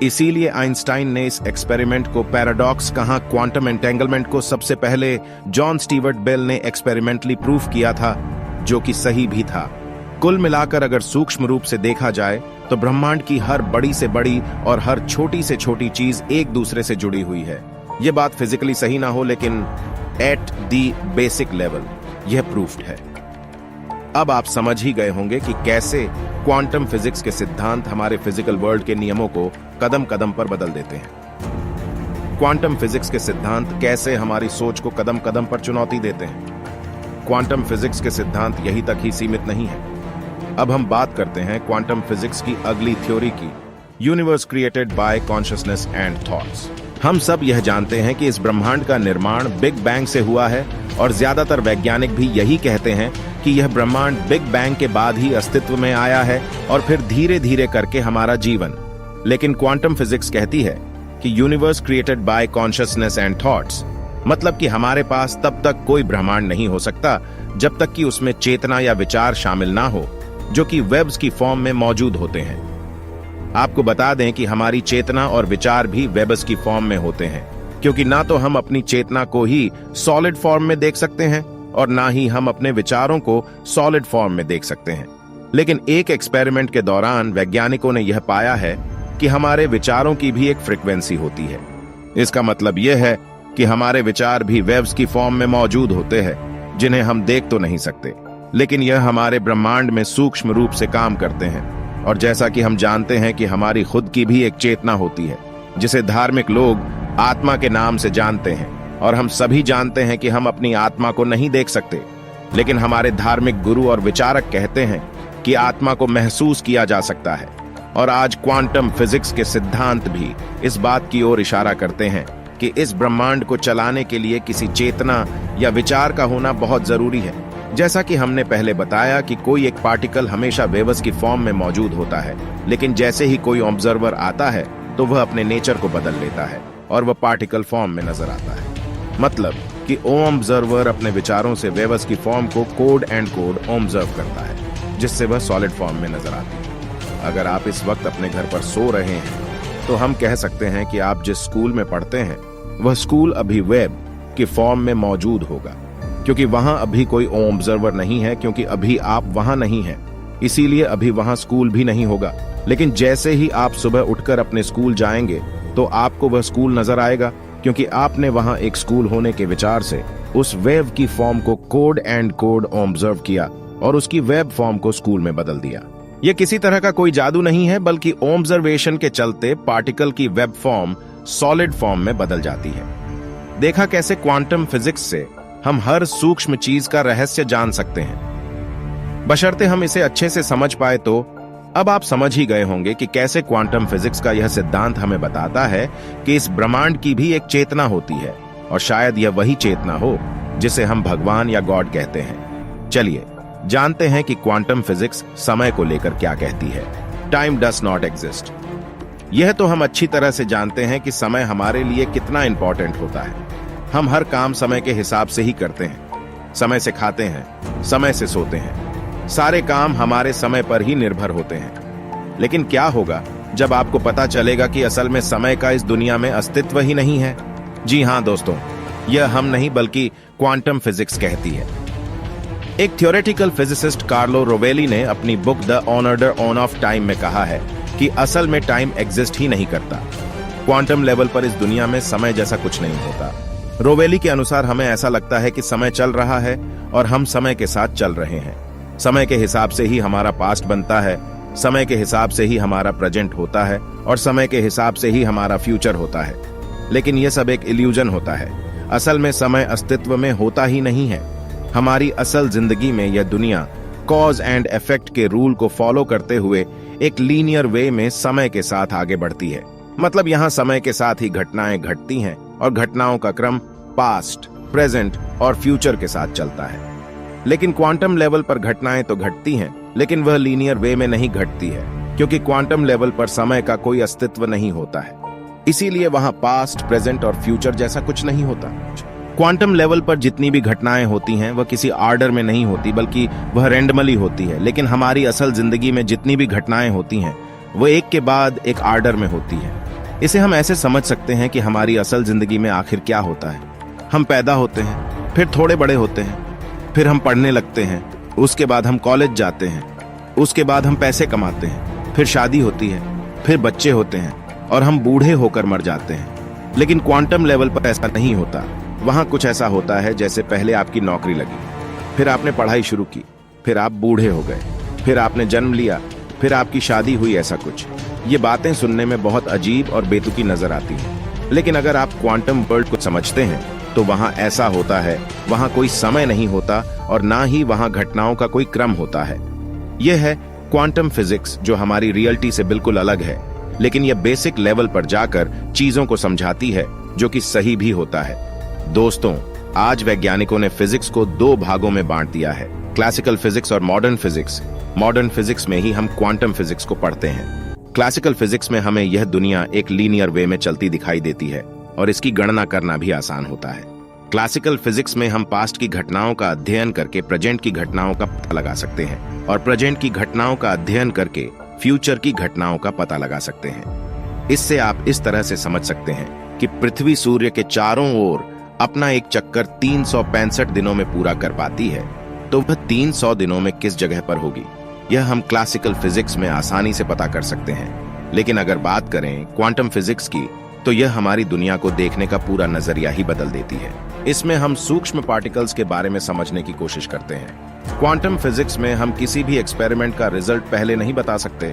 इसीलिए आइंस्टाइन ने इस एक्सपेरिमेंट को पैराडॉक्स कहा, क्वांटम एंटेंगलमेंट को सबसे पहले जॉन स्टीवर्ट बेल ने एक्सपेरिमेंटली प्रूफ किया था, जो कि सही भी था। कुल मिलाकर अगर सूक्ष्म रूप से देखा जाए, तो ब्रह्मांड की हर बड़ी से बड़ी और हर छोटी से छोटी चीज एक दूसरे से जुड़ी हुई है। यह बात फिजिकली सही ना हो, लेकिन एट दी बेसिक लेवल यह प्रूफ्ड है। अब आप समझ ही गए होंगे कि कैसे क्वांटम फिजिक्स के सिद्धांत हमारे फिजिकल वर्ल्ड के नियमों को कदम कदम पर बदल देते हैं। क्वांटम फिजिक्स के सिद्धांत कैसे हमारी सोच को कदम कदम पर चुनौती देते हैं। क्वांटम फिजिक्स के सिद्धांत यही तक ही सीमित नहीं है। अब हम बात करते हैं क्वांटम फिजिक्स की अगली थ्योरी की, universe created by consciousness and thoughts. हम सब यह जानते हैं कि इस ब्रह्मांड का निर्माण बिग बैंग से हुआ है, और ज्यादातर वैज्ञानिक भी यही कहते हैं कि यह ब्रह्मांड बिग बैंग के बाद ही अस्तित्व में आया है, और फिर धीरे धीरे करके हमारा जीवन। लेकिन क्वांटम फिजिक्स कहती है कि universe created by consciousness and thoughts मतलब कि हमारे पास तब तक कोई ब्रह्मांड नहीं हो सकता जब तक कि उसमें चेतना या विचार शामिल ना हो, जो कि वेव्स की फॉर्म में मौजूद होते हैं। आपको बता दें कि हमारी चेतना और विचार भी वेव्स की फॉर्म में होते हैं, क्योंकि ना तो हम अपनी चेतना को ही सॉलिड फॉर्म में देख सकते हैं और ना ही हम अपने विचारों को सॉलिड फॉर्म में देख सकते हैं। लेकिन एक एक्सपेरिमेंट के दौरान वैज्ञानिकों ने यह पाया है कि हमारे विचारों की भी एक फ्रीक्वेंसी होती है। इसका मतलब यह है कि हमारे विचार भी वेव्स की फॉर्म में मौजूद होते हैं, जिन्हें हम देख तो नहीं सकते, लेकिन यह हमारे ब्रह्मांड में सूक्ष्म रूप से काम करते हैं। और जैसा कि हम जानते हैं कि हमारी खुद की भी एक चेतना होती है, जिसे धार्मिक लोग आत्मा के नाम से जानते हैं, और हम सभी जानते हैं कि हम अपनी आत्मा को नहीं देख सकते, लेकिन हमारे धार्मिक गुरु और विचारक कहते हैं कि आत्मा को महसूस किया जा सकता है। और आज क्वांटम फिजिक्स के सिद्धांत भी इस बात की ओर इशारा करते हैं कि इस ब्रह्मांड को चलाने के लिए किसी चेतना या विचार का होना बहुत जरूरी है। जैसा कि हमने पहले बताया कि कोई एक पार्टिकल हमेशा वेव्स की फॉर्म में मौजूद होता है, लेकिन जैसे ही कोई ऑब्जर्वर आता है तो वह अपने नेचर को बदल लेता है और वह पार्टिकल फॉर्म में नजर आता है। मतलब कि ऑब्जर्वर अपने विचारों से वेव्स की फॉर्म को कोड एंड कोड ऑब्जर्व करता है, जिससे वह सॉलिड फॉर्म में नजर आती है। अगर आप इस वक्त अपने घर पर सो रहे हैं तो हम कह सकते हैं कि आप जिस स्कूल में पढ़ते हैं वह स्कूल अभी वेब की फॉर्म में मौजूद होगा, क्योंकि वहां अभी कोई ऑब्जर्वर नहीं है, क्योंकि अभी आप वहां नहीं हैं, इसीलिए अभी वहां स्कूल भी नहीं होगा। लेकिन जैसे ही आप सुबह उठकर अपने स्कूल जाएंगे तो आपको वह स्कूल नजर आएगा, क्योंकि आपने वहां एक स्कूल होने के विचार से उस वेव की फॉर्म को कोड एंड कोड ऑब्जर्व किया और उसकी वेब फॉर्म को स्कूल में बदल दिया। यह किसी तरह का कोई जादू नहीं है, बल्कि ऑब्जर्वेशन के चलते पार्टिकल की वेब फॉर्म सॉलिड फॉर्म में बदल जाती है। देखा कैसे क्वांटम फिजिक्स से हम हर सूक्ष्म चीज का रहस्य जान सकते हैं, बशर्ते हम इसे अच्छे से समझ पाए। तो अब आप समझ ही गए होंगे कि कैसे क्वांटम फिजिक्स का यह सिद्धांत हमें बताता है कि इस ब्रह्मांड की भी एक चेतना होती है, और शायद यह वही चेतना हो जिसे हम भगवान या गॉड कहते हैं। चलिए जानते हैं कि क्वांटम फिजिक्स समय को लेकर क्या कहती है। Time does not exist. यह तो हम अच्छी तरह से जानते हैं कि समय हमारे लिए कितना इंपॉर्टेंट होता है। हम हर काम समय के हिसाब से ही करते हैं, समय से खाते हैं, समय से सोते हैं, सारे काम हमारे समय पर ही निर्भर होते हैं। लेकिन क्या होगा जब आपको पता चलेगा कि असल में समय का इस दुनिया में अस्तित्व ही नहीं है? जी हां दोस्तों, यह हम नहीं बल्कि क्वांटम फिजिक्स कहती है। एक थ्योरेटिकल फिजिसिस्ट कार्लो रोवेली ने अपनी book the order of time में कहा है कि असल में टाइम एग्जिस्ट ही नहीं करता। क्वांटम लेवल पर इस दुनिया में समय जैसा कुछ नहीं होता। रोवेली के अनुसार हमें ऐसा लगता है कि समय चल रहा है और हम समय के साथ चल रहे हैं। समय के हिसाब से ही हमारा पास्ट बनता है, समय के हिसाब से ही हमारा प्रेजेंट होता है, और समय के हिसाब से ही हमारा फ्यूचर होता है। लेकिन यह सब एक इल्यूजन होता है। असल में समय अस्तित्व में होता ही नहीं है। हमारी असल जिंदगी में यह दुनिया कॉज एंड इफेक्ट के रूल को फॉलो करते हुए एक लीनियर वे में समय के साथ आगे बढ़ती है। मतलब यहाँ समय के साथ ही घटनाएं घटती हैं और घटनाओं का क्रम पास्ट, प्रेजेंट और फ्यूचर के साथ चलता है। लेकिन क्वांटम लेवल पर घटनाएं तो घटती हैं, लेकिन वह लीनियर वे में नहीं घटती है, क्योंकि क्वांटम लेवल पर समय का कोई अस्तित्व नहीं होता है। इसीलिए वहां पास्ट, प्रेजेंट और फ्यूचर जैसा कुछ नहीं होता। क्वांटम लेवल पर जितनी भी घटनाएं होती हैं वह किसी ऑर्डर में नहीं होती, बल्कि वह रैंडमली होती है। लेकिन हमारी असल जिंदगी में जितनी भी घटनाएं होती हैं वह एक के बाद एक ऑर्डर में होती है। इसे हम ऐसे समझ सकते हैं कि हमारी असल जिंदगी में आखिर क्या होता है। हम पैदा होते हैं, फिर थोड़े बड़े होते हैं, फिर हम पढ़ने लगते हैं, उसके बाद हम कॉलेज जाते हैं, उसके बाद हम पैसे कमाते हैं, फिर शादी होती है, फिर बच्चे होते हैं और हम बूढ़े होकर मर जाते हैं। लेकिन क्वांटम लेवल पर ऐसा नहीं होता। वहां कुछ ऐसा होता है जैसे पहले आपकी नौकरी लगी, फिर आपने पढ़ाई शुरू की, फिर आप बूढ़े हो गए, फिर आपने जन्म लिया, फिर आपकी शादी हुई, ऐसा कुछ। ये बातें सुनने में बहुत अजीब और बेतुकी नजर आती हैं, लेकिन अगर आप क्वांटम वर्ल्ड को समझते हैं तो वहां ऐसा होता है। वहां कोई समय नहीं होता और ना ही वहां घटनाओं का कोई क्रम होता है। यह है क्वांटम फिजिक्स, जो हमारी रियलिटी से बिल्कुल अलग है, लेकिन यह बेसिक लेवल पर जाकर चीजों को समझाती है, जो कि सही भी होता है। दोस्तों, आज वैज्ञानिकों ने फिजिक्स को दो भागों में बांट दिया है, क्लासिकल फिजिक्स और मॉडर्न फिजिक्स। मॉडर्न फिजिक्स में ही हम क्वांटम फिजिक्स को पढ़ते हैं। क्लासिकल फिजिक्स में हमें यह दुनिया एक लीनियर वे में चलती दिखाई देती है और इसकी गणना करना भी आसान होता है। क्लासिकल फिजिक्स में हम पास्ट की घटनाओं का अध्ययन करके प्रेजेंट की घटनाओं का पता लगा सकते हैं और प्रेजेंट की घटनाओं का अध्ययन करके फ्यूचर की घटनाओं का पता लगा सकते हैं। इससे आप इस तरह से समझ सकते हैं कि पृथ्वी सूर्य के चारों ओर अपना एक चक्कर 365 दिनों में पूरा कर पाती है, तो वह 300 दिनों में किस जगह पर होगी, यह हम क्लासिकल फिजिक्स में आसानी से पता कर सकते हैं। लेकिन अगर बात करें क्वांटम फिजिक्स की, तो यह हमारी दुनिया को देखने का पूरा नजरिया ही बदल देती है। इसमें हम सूक्ष्म पार्टिकल्स के बारे में समझने की कोशिश करते हैं। क्वांटम फिजिक्स में हम किसी भी एक्सपेरिमेंट का रिजल्ट पहले नहीं बता सकते,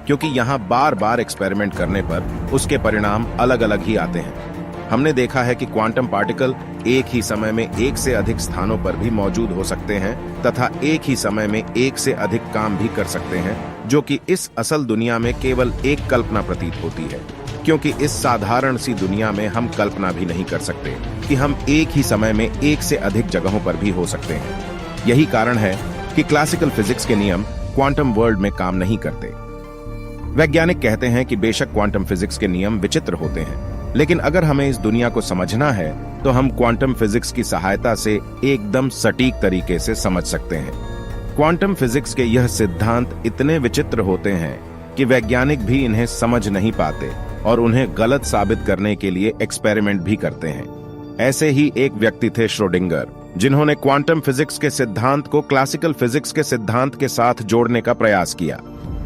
क्योंकि यहाँ बार बार एक्सपेरिमेंट करने पर उसके परिणाम अलग अलग ही आते हैं। हमने देखा है कि क्वांटम पार्टिकल एक ही समय में एक से अधिक स्थानों पर भी मौजूद हो सकते हैं तथा एक ही समय में एक से अधिक काम भी कर सकते हैं, जो कि इस असल दुनिया में केवल एक कल्पना प्रतीत होती है, क्योंकि इस साधारण सी दुनिया में हम कल्पना भी नहीं कर सकते कि हम एक ही समय में एक से अधिक जगहों पर भी हो सकते हैं। यही कारण है कि क्लासिकल फिजिक्स के नियम क्वांटम वर्ल्ड में काम नहीं करते। वैज्ञानिक कहते हैं कि बेशक क्वांटम फिजिक्स के नियम विचित्र होते हैं, लेकिन अगर हमें इस दुनिया को समझना है तो हम क्वांटम फिजिक्स की सहायता से एकदम सटीक तरीके से समझ सकते हैं। क्वांटम फिजिक्स के यह सिद्धांत इतने विचित्र होते हैं कि वैज्ञानिक भी इन्हें समझ नहीं पाते और उन्हें गलत साबित करने के लिए एक्सपेरिमेंट भी करते हैं। ऐसे ही एक व्यक्ति थे श्रोडिंगर, जिन्होंने क्वांटम फिजिक्स के सिद्धांत को क्लासिकल फिजिक्स के सिद्धांत के साथ जोड़ने का प्रयास किया।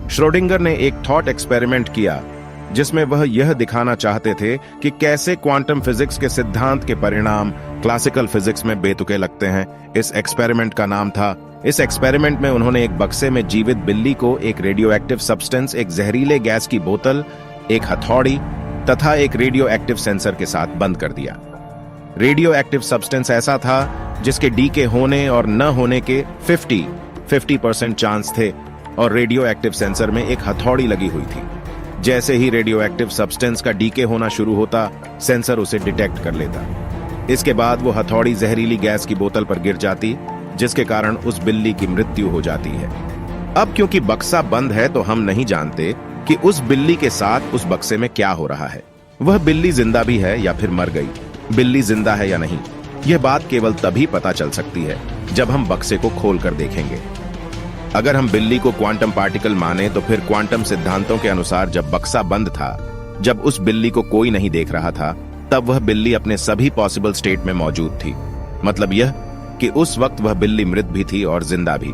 श्रोडिंगर ने एक थॉट एक्सपेरिमेंट किया जिसमें वह यह दिखाना चाहते थे कि कैसे क्वांटम फिजिक्स के सिद्धांत के परिणाम क्लासिकल फिजिक्स में बेतुके लगते हैं। इस एक्सपेरिमेंट का नाम था, इस एक्सपेरिमेंट में उन्होंने एक बक्से में जीवित बिल्ली को एक रेडियो एक्टिव सब्सटेंस, एक जहरीले गैस की बोतल, एक हथौड़ी तथा एक रेडियो एक्टिव सेंसर के साथ बंद कर दिया। रेडियो एक्टिव सब्सटेंस ऐसा था जिसके डीके होने और न होने के 50% चांस थे और रेडियो एक्टिव सेंसर में एक हथौड़ी लगी हुई थी। जैसे ही रेडियो एक्टिव सब्सटेंस का डीके होना शुरू होता, सेंसर उसे डिटेक्ट कर लेता। इसके बाद वो हथौड़ी जहरीली गैस की बोतल पर गिर जाती, जिसके कारण उस बिल्ली की मृत्यु हो जाती है। अब क्योंकि बक्सा बंद है तो हम नहीं जानते कि उस बिल्ली के साथ उस बक्से में क्या हो रहा है। वह बिल्ली जिंदा भी है या फिर मर गई, बिल्ली जिंदा है या नहीं, यह बात केवल तभी पता चल सकती है जब हम बक्से को खोलकर देखेंगे। अगर हम बिल्ली को क्वांटम पार्टिकल माने तो फिर क्वांटम सिद्धांतों के अनुसार जब बक्सा बंद था, जब उस बिल्ली को कोई नहीं देख रहा था, तब वह बिल्ली अपने सभी पॉसिबल स्टेट में मौजूद थी। मतलब यह कि उस वक्त वह बिल्ली मृत भी थी और जिंदा भी।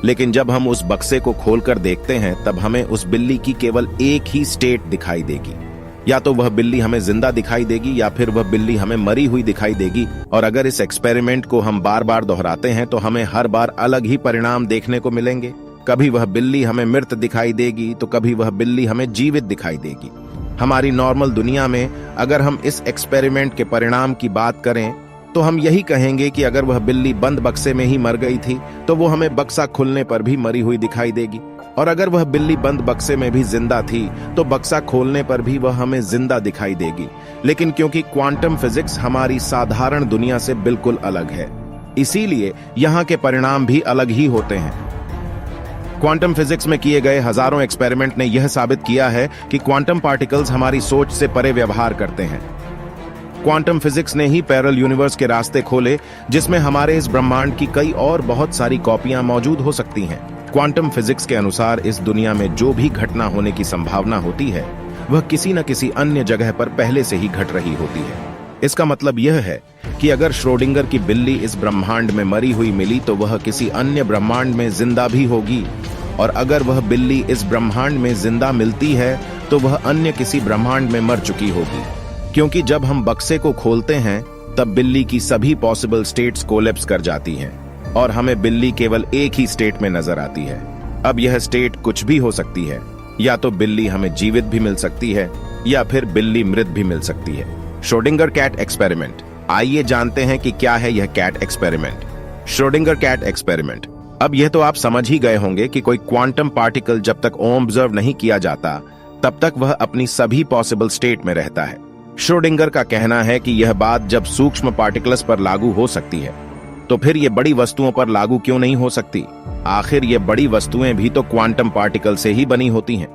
लेकिन जब हम उस बक्से को खोलकर देखते हैं तब हमें उस बिल्ली की केवल एक ही स्टेट दिखाई देगी। या तो वह बिल्ली हमें जिंदा दिखाई देगी या फिर वह बिल्ली हमें मरी हुई दिखाई देगी। और अगर इस एक्सपेरिमेंट को हम बार बार दोहराते हैं तो हमें हर बार अलग ही परिणाम देखने को मिलेंगे। कभी वह बिल्ली हमें मृत दिखाई देगी तो कभी वह बिल्ली हमें जीवित दिखाई देगी। हमारी नॉर्मल दुनिया में अगर हम इस एक्सपेरिमेंट के परिणाम की बात करें तो हम यही कहेंगे कि अगर वह बिल्ली बंद बक्से में ही मर गई थी तो वो हमें बक्सा खुलने पर भी मरी हुई दिखाई देगी, और अगर वह बिल्ली बंद बक्से में भी जिंदा थी तो बक्सा खोलने पर भी वह हमें जिंदा दिखाई देगी। लेकिन क्योंकि क्वांटम फिजिक्स हमारी साधारण दुनिया से बिल्कुल अलग है, इसीलिए यहाँ के परिणाम भी अलग ही होते हैं। क्वांटम फिजिक्स में किए गए हजारों एक्सपेरिमेंट ने यह साबित किया है कि क्वांटम पार्टिकल्स हमारी सोच से परे व्यवहार करते हैं। क्वांटम फिजिक्स ने ही पैरेलल यूनिवर्स के रास्ते खोले, जिसमें हमारे इस ब्रह्मांड की कई और बहुत सारी कॉपियां मौजूद हो सकती हैं। क्वांटम फिजिक्स के अनुसार इस दुनिया में जो भी घटना होने की संभावना होती है वह किसी न किसी अन्य जगह पर पहले से ही घट रही होती है। इसका मतलब यह है कि अगर श्रोडिंगर की बिल्ली इस ब्रह्मांड में मरी हुई मिली तो वह किसी अन्य ब्रह्मांड में जिंदा भी होगी, और अगर वह बिल्ली इस ब्रह्मांड में जिंदा मिलती है तो वह अन्य किसी ब्रह्मांड में मर चुकी होगी। क्योंकि जब हम बक्से को खोलते हैं तब बिल्ली की सभी पॉसिबल स्टेट्स कोलैप्स कर जाती हैं और हमें बिल्ली केवल एक ही स्टेट में नजर आती है। अब यह स्टेट कुछ भी हो सकती है, या तो बिल्ली हमें जीवित भी मिल सकती है या फिर बिल्ली मृत भी मिल सकती है। Schrodinger cat experiment. आइए जानते हैं कि क्या है यह cat experiment. Schrodinger cat experiment. अब यह तो आप समझ ही गए होंगे कि कोई क्वांटम पार्टिकल जब तक ऑब्जर्व नहीं किया जाता तब तक वह अपनी सभी पॉसिबल स्टेट में रहता है। श्रोडिंगर का कहना है कि यह बात जब सूक्ष्म पार्टिकल्स पर लागू हो सकती है तो फिर ये बड़ी वस्तुओं पर लागू क्यों नहीं हो सकती? आखिर ये बड़ी वस्तुएं भी तो क्वांटम पार्टिकल से ही बनी होती हैं।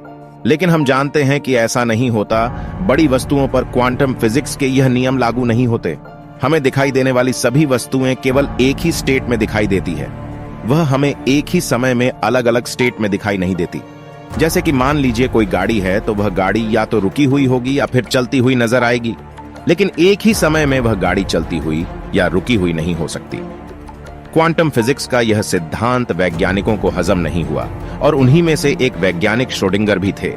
लेकिन हम जानते हैं कि ऐसा नहीं होता। बड़ी वस्तुओं पर क्वांटम फिजिक्स के यह नियम लागू नहीं होते। हमें दिखाई देने वाली सभी वस्तुएं केवल एक ही स्टेट में दिखाई देती है, वह हमें एक ही समय में अलग अलग स्टेट में दिखाई नहीं देती। जैसे कि मान लीजिए कोई गाड़ी है तो वह गाड़ी या तो रुकी हुई होगी या फिर चलती हुई नजर आएगी, लेकिन एक ही समय में वह गाड़ी चलती हुई या रुकी हुई नहीं हो सकती। क्वांटम फिजिक्स का यह सिद्धांत वैज्ञानिकों को हजम नहीं हुआ और उन्हीं में से एक वैज्ञानिक श्रोडिंगर भी थे।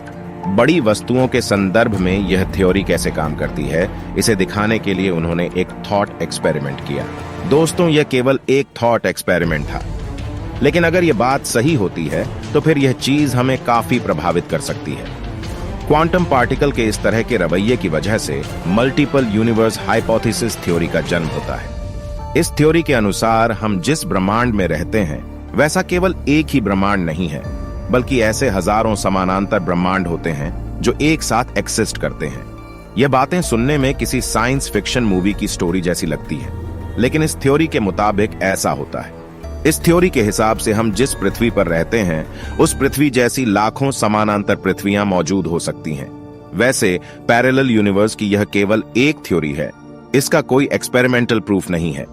बड़ी वस्तुओं के संदर्भ में यह थ्योरी कैसे काम करती है, इसे दिखाने के लिए उन्होंने एक थॉट एक्सपेरिमेंट किया। दोस्तों, यह केवल एक थॉट एक्सपेरिमेंट था, लेकिन अगर यह बात सही होती है तो फिर यह चीज हमें काफी प्रभावित कर सकती है। क्वांटम पार्टिकल के इस तरह के रवैये की वजह से मल्टीपल यूनिवर्स हाइपोथेसिस थ्योरी का जन्म होता है। इस थ्योरी के अनुसार हम जिस ब्रह्मांड में रहते हैं वैसा केवल एक ही ब्रह्मांड नहीं है, बल्कि ऐसे हजारों समानांतर ब्रह्मांड होते हैं जो एक साथ एक्सिस्ट करते हैं। यह बातें सुनने में किसी साइंस फिक्शन मूवी की स्टोरी जैसी लगती है, लेकिन इस थ्योरी के मुताबिक ऐसा होता है। इस थ्योरी के हिसाब से हम जिस पृथ्वी पर रहते हैं उस पृथ्वी जैसी लाखों समानांतर पृथ्वियां मौजूद हो सकती हैं। वैसे पैरेलल यूनिवर्स की यह केवल एक थ्योरी है, इसका कोई एक्सपेरिमेंटल प्रूफ नहीं है,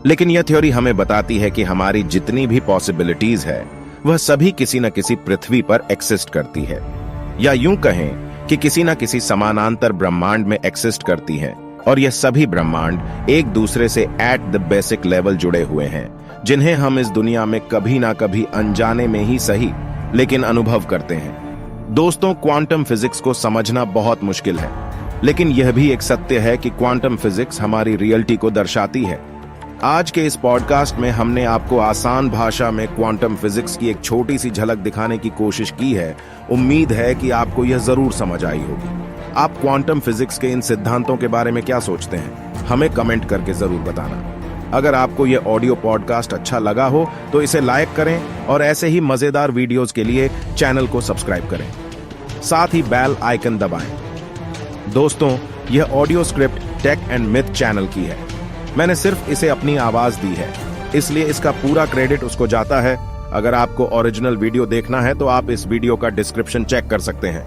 लेकिन यह थ्योरी हमें बताती है कि हमारी जितनी भी पॉसिबिलिटीज है वह सभी किसी न किसी पृथ्वी पर एक्सिस्ट करती है, या यूं कहें कि किसी न किसी समानांतर ब्रह्मांड में एक्सिस्ट करती हैं, और यह सभी ब्रह्मांड एक दूसरे से एट द बेसिक लेवल जुड़े हुए हैं, जिन्हें हम इस दुनिया में कभी ना कभी अनजाने में ही सही लेकिन अनुभव करते हैं। दोस्तों, क्वांटम फिजिक्स को समझना बहुत मुश्किल है, लेकिन यह भी एक सत्य है कि क्वांटम फिजिक्स हमारी रियलिटी को दर्शाती है। आज के इस पॉडकास्ट में हमने आपको आसान भाषा में क्वांटम फिजिक्स की एक छोटी सी झलक दिखाने की कोशिश की है। उम्मीद है कि आपको यह जरूर समझ आई होगी। आप क्वांटम फिजिक्स के इन सिद्धांतों के बारे में क्या सोचते हैं, हमें कमेंट करके जरूर बताना। अगर आपको यह ऑडियो पॉडकास्ट अच्छा लगा हो तो इसे लाइक करें और ऐसे ही मजेदार वीडियोस के लिए चैनल को सब्सक्राइब करें, साथ ही बेल आइकन दबाएं। दोस्तों, यह audio script tech and myth channel की है। मैंने सिर्फ इसे अपनी आवाज दी है, इसलिए इसका पूरा क्रेडिट उसको जाता है। अगर आपको ओरिजिनल वीडियो देखना है तो आप इस वीडियो का डिस्क्रिप्शन चेक कर सकते हैं।